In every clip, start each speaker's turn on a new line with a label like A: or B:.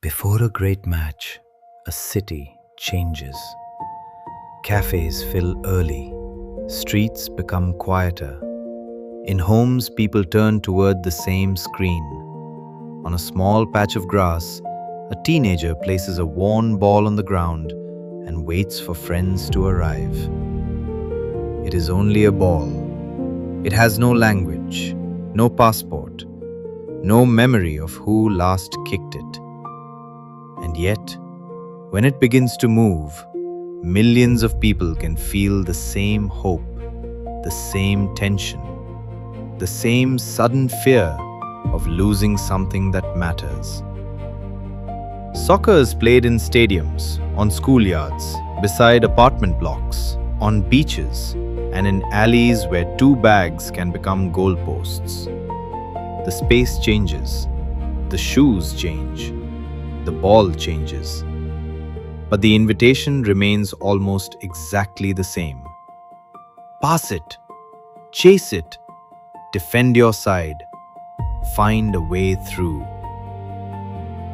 A: Before a great match, a city changes. Cafes fill early, streets become quieter. In homes, people turn toward the same screen. On a small patch of grass, a teenager places a worn ball on the ground and waits for friends to arrive. It is only a ball. It has no language, no passport, no memory of who last kicked it. And yet, when it begins to move, millions of people can feel the same hope, the same tension, the same sudden fear of losing something that matters. Soccer is played in stadiums, on schoolyards, beside apartment blocks, on beaches, and in alleys where two bags can become goalposts. The space changes, the shoes change, the ball changes, but the invitation remains almost exactly the same. Pass it, chase it, defend your side, find a way through.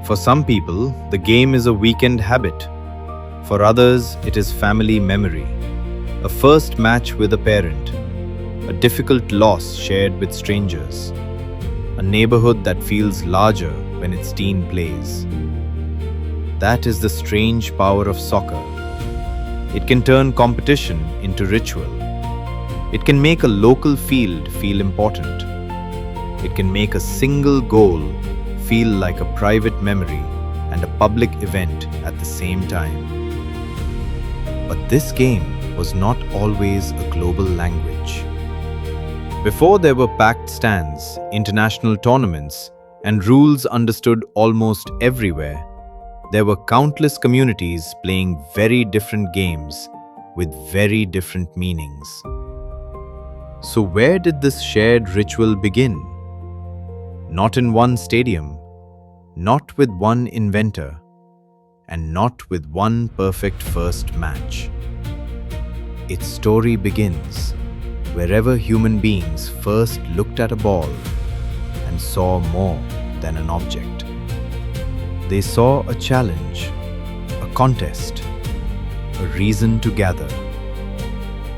A: For some people, the game is a weekend habit. For others, it is family memory, a first match with a parent, a difficult loss shared with strangers, a neighborhood that feels larger when its team plays. That is the strange power of soccer. It can turn competition into ritual. It can make a local field feel important. It can make a single goal feel like a private memory and a public event at the same time. But this game was not always a global language. Before there were packed stands, international tournaments, and rules understood almost everywhere, there were countless communities playing very different games with very different meanings. So where did this shared ritual begin? Not in one stadium, not with one inventor, and not with one perfect first match. Its story begins wherever human beings first looked at a ball and saw more than an object. They saw a challenge, a contest, a reason to gather.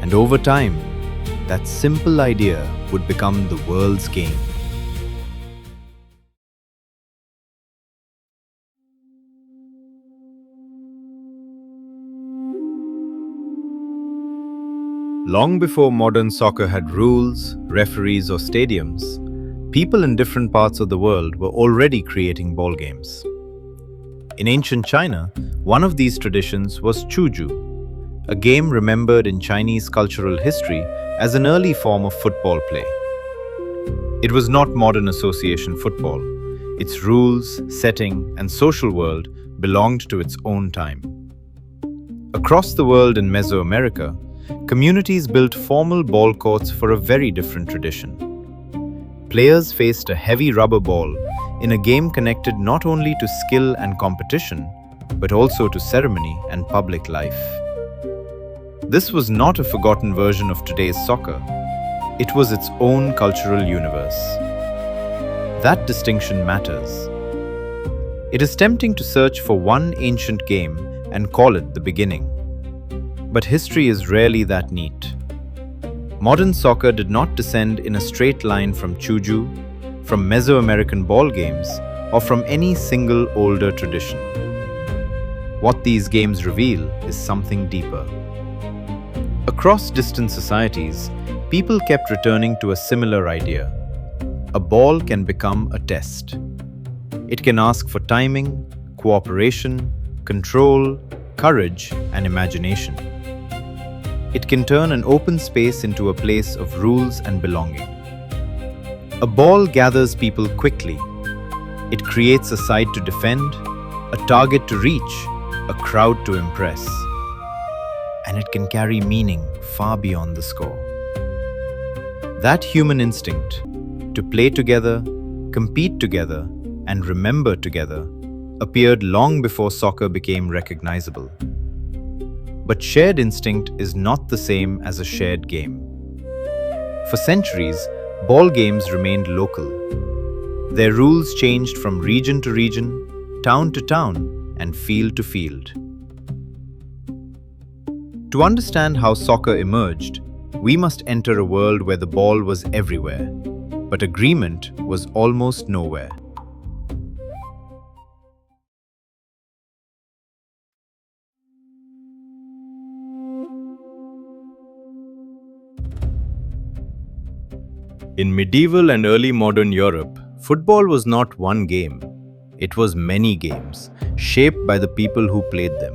A: And over time, that simple idea would become the world's game. Long before modern soccer had rules, referees, or stadiums, people in different parts of the world were already creating ball games. In ancient China, one of these traditions was chuju, a game remembered in Chinese cultural history as an early form of football play. It was not modern association football. Its rules, setting, and social world belonged to its own time. Across the world in Mesoamerica, communities built formal ball courts for a very different tradition. Players faced a heavy rubber ball in a game connected not only to skill and competition, but also to ceremony and public life. This was not a forgotten version of today's soccer. It was its own cultural universe. That distinction matters. It is tempting to search for one ancient game and call it the beginning. But history is rarely that neat. Modern soccer did not descend in a straight line from chuju, from Mesoamerican ball games, or from any single older tradition. What these games reveal is something deeper. Across distant societies, people kept returning to a similar idea. A ball can become a test. It can ask for timing, cooperation, control, courage, and imagination. It can turn an open space into a place of rules and belonging. A ball gathers people quickly. It creates a side to defend, a target to reach, a crowd to impress. And it can carry meaning far beyond the score. That human instinct to play together, compete together, and remember together appeared long before soccer became recognizable. But shared instinct is not the same as a shared game. For centuries, ball games remained local. Their rules changed from region to region, town to town and field to field. To understand how soccer emerged, we must enter a world where the ball was everywhere, but agreement was almost nowhere. In medieval and early modern Europe, football was not one game. It was many games, shaped by the people who played them.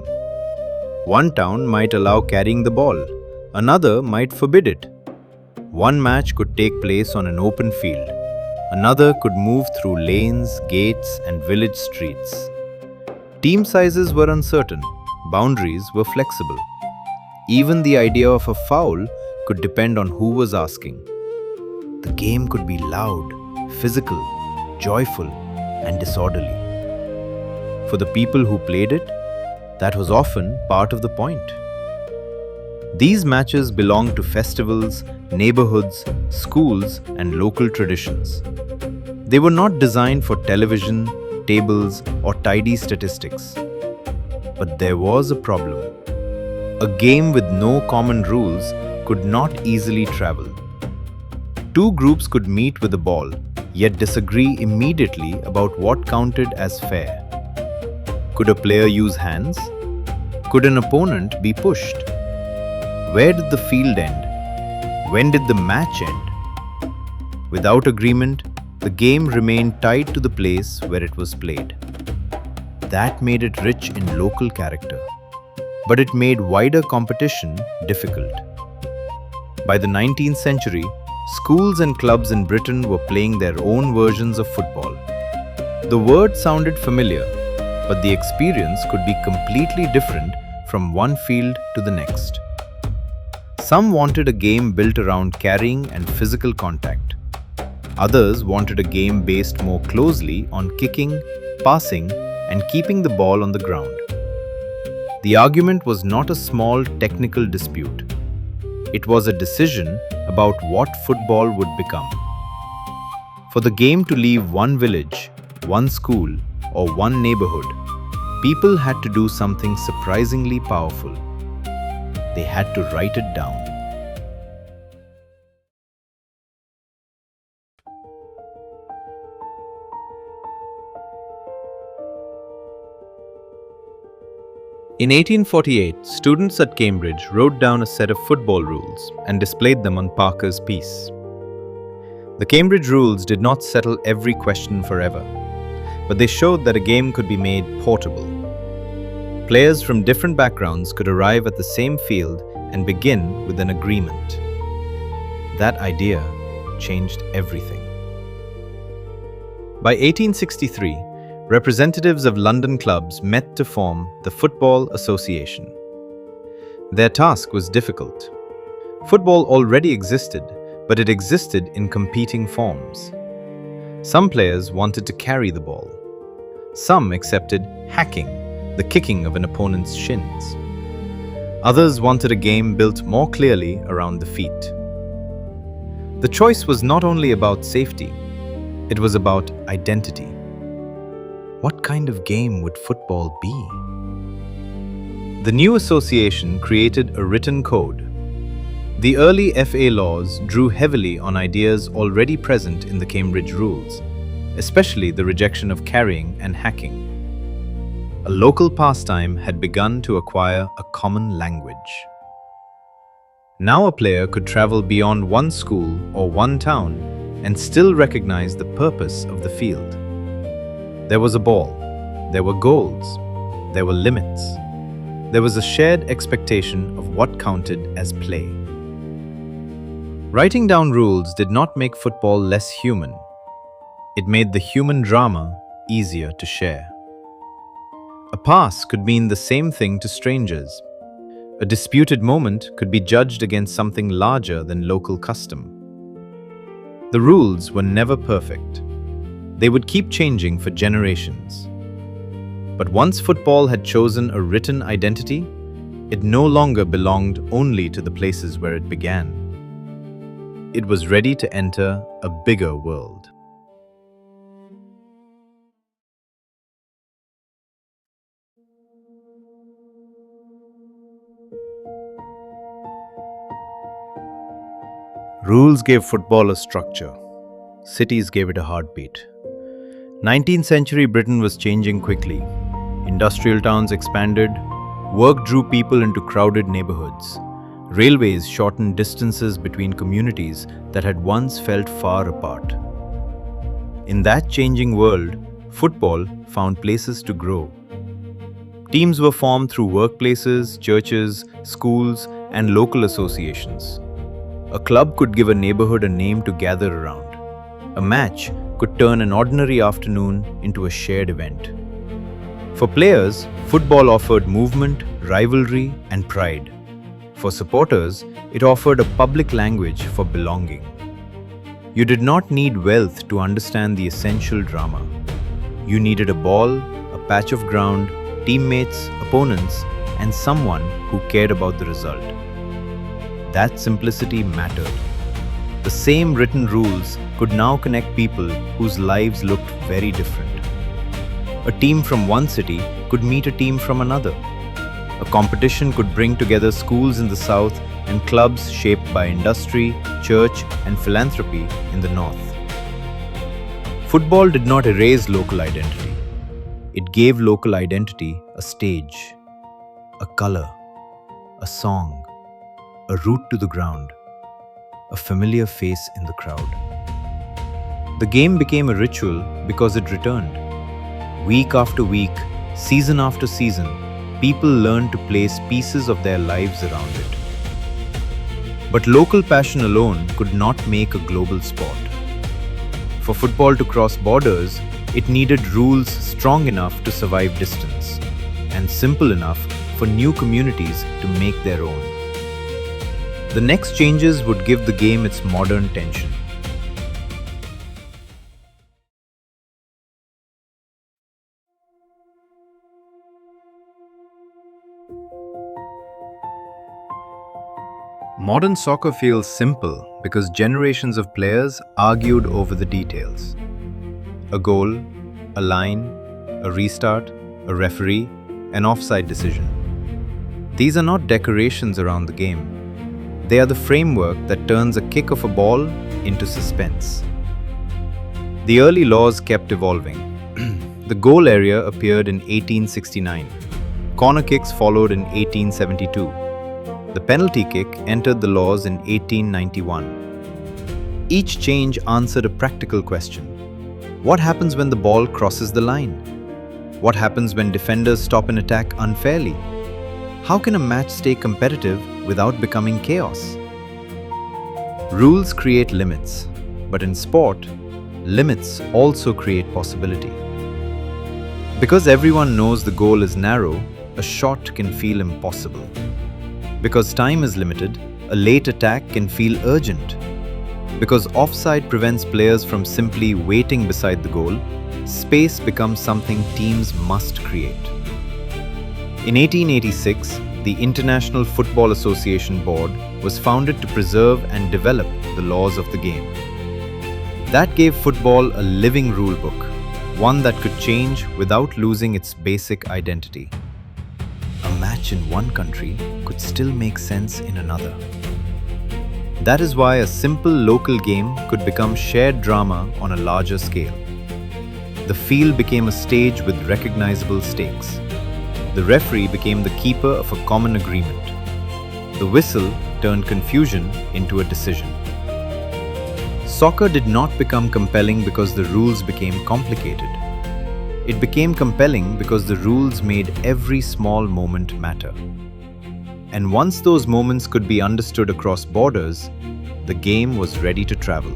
A: One town might allow carrying the ball, another might forbid it. One match could take place on an open field, another could move through lanes, gates, and village streets. Team sizes were uncertain, boundaries were flexible. Even the idea of a foul could depend on who was asking. The game could be loud, physical, joyful, and disorderly. For the people who played it, that was often part of the point. These matches belonged to festivals, neighborhoods, schools, and local traditions. They were not designed for television, tables, or tidy statistics. But there was a problem. A game with no common rules could not easily travel. Two groups could meet with a ball, yet disagree immediately about what counted as fair. Could a player use hands? Could an opponent be pushed? Where did the field end? When did the match end? Without agreement, the game remained tied to the place where it was played. That made it rich in local character, but it made wider competition difficult. By the 19th century, schools and clubs in Britain were playing their own versions of football. The word sounded familiar, but the experience could be completely different from one field to the next. Some wanted a game built around carrying and physical contact. Others wanted a game based more closely on kicking, passing, and keeping the ball on the ground. The argument was not a small technical dispute. It was a decision about what football would become. For the game to leave one village, one school, or one neighborhood, people had to do something surprisingly powerful. They had to write it down. In 1848, students at Cambridge wrote down a set of football rules and displayed them on Parker's piece. The Cambridge rules did not settle every question forever, but they showed that a game could be made portable. Players from different backgrounds could arrive at the same field and begin with an agreement. That idea changed everything. By 1863, representatives of London clubs met to form the Football Association. Their task was difficult. Football already existed, but it existed in competing forms. Some players wanted to carry the ball. Some accepted hacking, the kicking of an opponent's shins. Others wanted a game built more clearly around the feet. The choice was not only about safety, it was about identity. What kind of game would football be? The new association created a written code. The early FA laws drew heavily on ideas already present in the Cambridge rules, especially the rejection of carrying and hacking. A local pastime had begun to acquire a common language. Now a player could travel beyond one school or one town and still recognize the purpose of the field. There was a ball, there were goals, there were limits. There was a shared expectation of what counted as play. Writing down rules did not make football less human. It made the human drama easier to share. A pass could mean the same thing to strangers. A disputed moment could be judged against something larger than local custom. The rules were never perfect. They would keep changing for generations. But once football had chosen a written identity, it no longer belonged only to the places where it began. It was ready to enter a bigger world. Rules gave football a structure. Cities gave it a heartbeat. 19th century Britain was changing quickly. Industrial towns expanded. Work drew people into crowded neighborhoods. Railways shortened distances between communities that had once felt far apart. In that changing world, football found places to grow. Teams were formed through workplaces, churches, schools, and local associations. A club could give a neighborhood a name to gather around. A match could turn an ordinary afternoon into a shared event. For players, football offered movement, rivalry, and pride. For supporters, it offered a public language for belonging. You did not need wealth to understand the essential drama. You needed a ball, a patch of ground, teammates, opponents, and someone who cared about the result. That simplicity mattered. The same written rules could now connect people whose lives looked very different. A team from one city could meet a team from another. A competition could bring together schools in the south and clubs shaped by industry, church, and philanthropy in the north. Football did not erase local identity. It gave local identity a stage, a color, a song, a route to the ground, a familiar face in the crowd. The game became a ritual because it returned. Week after week, season after season, people learned to place pieces of their lives around it. But local passion alone could not make a global sport. For football to cross borders, it needed rules strong enough to survive distance and simple enough for new communities to make their own. The next changes would give the game its modern tension. Modern soccer feels simple because generations of players argued over the details. A goal, a line, a restart, a referee, an offside decision. These are not decorations around the game. They are the framework that turns a kick of a ball into suspense. The early laws kept evolving. The goal area appeared in 1869. Corner kicks followed in 1872. The penalty kick entered the laws in 1891. Each change answered a practical question. What happens when the ball crosses the line? What happens when defenders stop an attack unfairly? How can a match stay competitive without becoming chaos? Rules create limits, but in sport, limits also create possibility. Because everyone knows the goal is narrow, a shot can feel impossible. Because time is limited, a late attack can feel urgent. Because offside prevents players from simply waiting beside the goal, space becomes something teams must create. In 1886, the International Football Association Board was founded to preserve and develop the laws of the game. That gave football a living rule book, one that could change without losing its basic identity. A match in one country could still make sense in another. That is why a simple local game could become shared drama on a larger scale. The field became a stage with recognizable stakes. The referee became the keeper of a common agreement. The whistle turned confusion into a decision. Soccer did not become compelling because the rules became complicated. It became compelling because the rules made every small moment matter. And once those moments could be understood across borders, the game was ready to travel.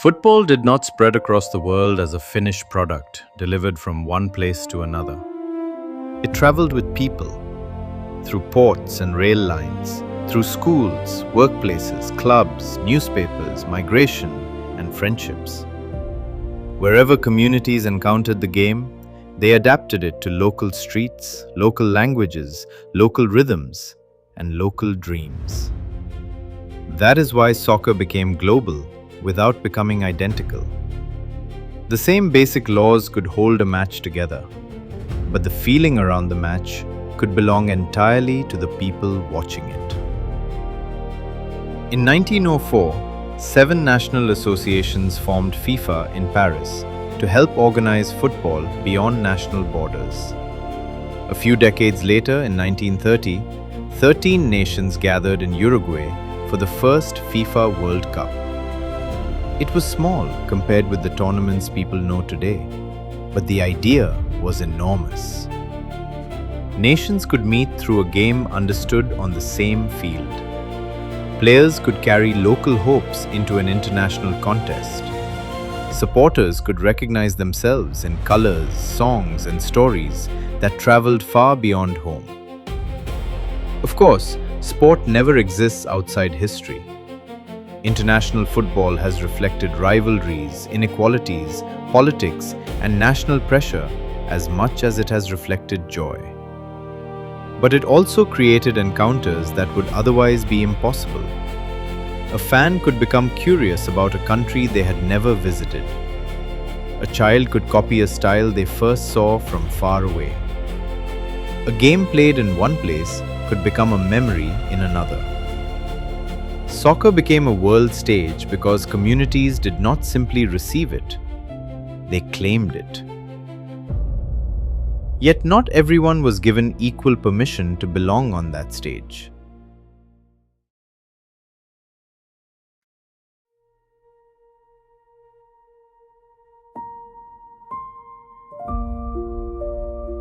A: Football did not spread across the world as a finished product delivered from one place to another. It traveled with people, through ports and rail lines, through schools, workplaces, clubs, newspapers, migration, and friendships. Wherever communities encountered the game, they adapted it to local streets, local languages, local rhythms, and local dreams. That is why soccer became global without becoming identical. The same basic laws could hold a match together, but the feeling around the match could belong entirely to the people watching it. In 1904, 7 national associations formed FIFA in Paris to help organize football beyond national borders. A few decades later, in 1930, 13 nations gathered in Uruguay for the first FIFA World Cup. It was small compared with the tournaments people know today, but the idea was enormous. Nations could meet through a game understood on the same field. Players could carry local hopes into an international contest. Supporters could recognize themselves in colors, songs, and stories that traveled far beyond home. Of course, sport never exists outside history. International football has reflected rivalries, inequalities, politics, and national pressure as much as it has reflected joy. But it also created encounters that would otherwise be impossible. A fan could become curious about a country they had never visited. A child could copy a style they first saw from far away. A game played in one place could become a memory in another. Soccer became a world stage because communities did not simply receive it, they claimed it. Yet not everyone was given equal permission to belong on that stage.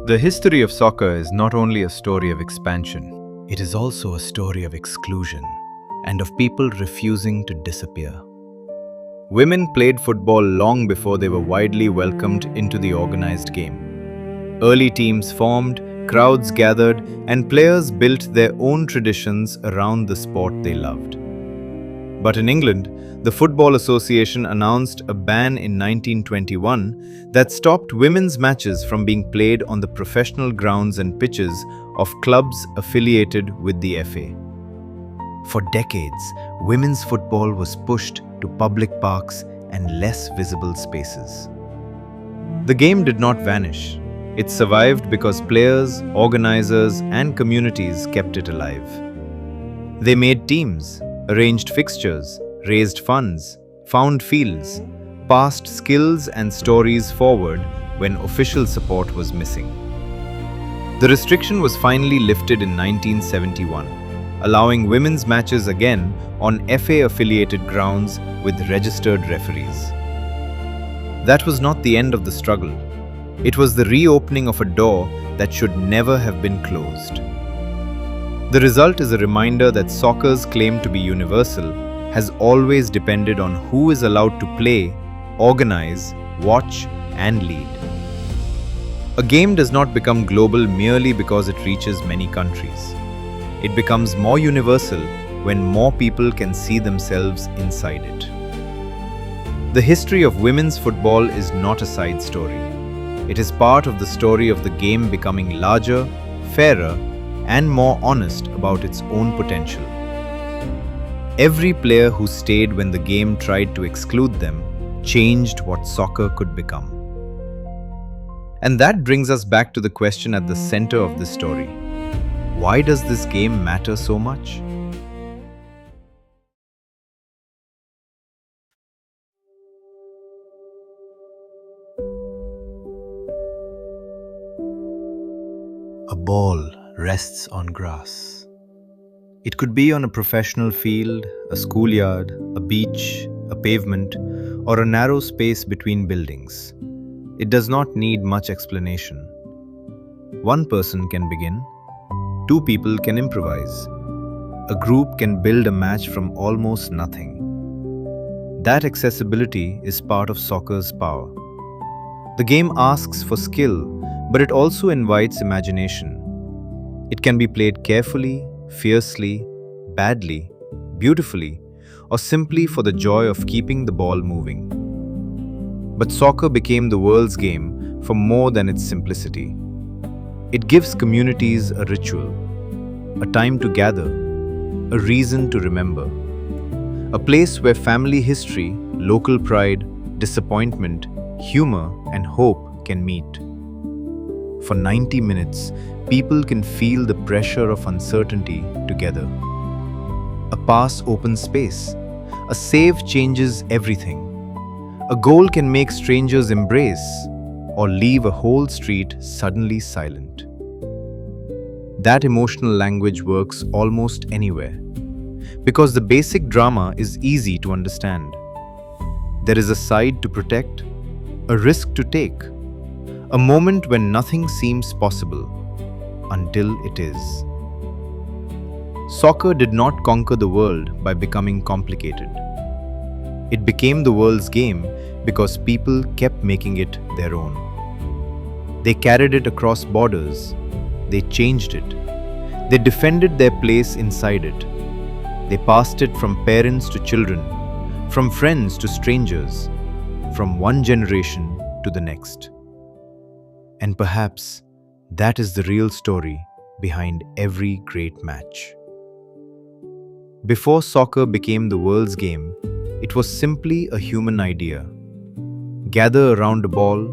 A: The history of soccer is not only a story of expansion, it is also a story of exclusion and of people refusing to disappear. Women played football long before they were widely welcomed into the organized game. Early teams formed, crowds gathered, and players built their own traditions around the sport they loved. But in England, the Football Association announced a ban in 1921 that stopped women's matches from being played on the professional grounds and pitches of clubs affiliated with the FA. For decades, women's football was pushed to public parks and less visible spaces. The game did not vanish. It survived because players, organizers, and communities kept it alive. They made teams, arranged fixtures, raised funds, found fields, passed skills and stories forward when official support was missing. The restriction was finally lifted in 1971, allowing women's matches again on FA-affiliated grounds with registered referees. That was not the end of the struggle. It was the reopening of a door that should never have been closed. The result is a reminder that soccer's claim to be universal has always depended on who is allowed to play, organize, watch, and lead. A game does not become global merely because it reaches many countries. It becomes more universal when more people can see themselves inside it. The history of women's football is not a side story. It is part of the story of the game becoming larger, fairer, and more honest about its own potential. Every player who stayed when the game tried to exclude them changed what soccer could become. And that brings us back to the question at the center of this story. Why does this game matter so much? A ball rests on grass. It could be on a professional field, a schoolyard, a beach, a pavement, or a narrow space between buildings. It does not need much explanation. One person can begin. 2 people can improvise. A group can build a match from almost nothing. That accessibility is part of soccer's power. The game asks for skill, but it also invites imagination. It can be played carefully, fiercely, badly, beautifully, or simply for the joy of keeping the ball moving. But soccer became the world's game for more than its simplicity. It gives communities a ritual, a time to gather, a reason to remember, a place where family history, local pride, disappointment, humor, and hope can meet. For 90 minutes, people can feel the pressure of uncertainty together. A pass opens space. A save changes everything. A goal can make strangers embrace or leave a whole street suddenly silent. That emotional language works almost anywhere because the basic drama is easy to understand. There is a side to protect, a risk to take, a moment when nothing seems possible until it is. Soccer did not conquer the world by becoming complicated. It became the world's game because people kept making it their own. They carried it across borders. They changed it. They defended their place inside it. They passed it from parents to children, from friends to strangers, from one generation to the next. And perhaps that is the real story behind every great match. Before soccer became the world's game, it was simply a human idea. Gather around a ball,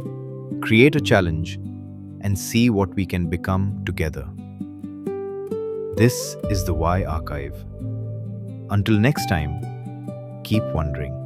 A: create a challenge, and see what we can become together. This is the Why Archive. Until next time, keep wondering.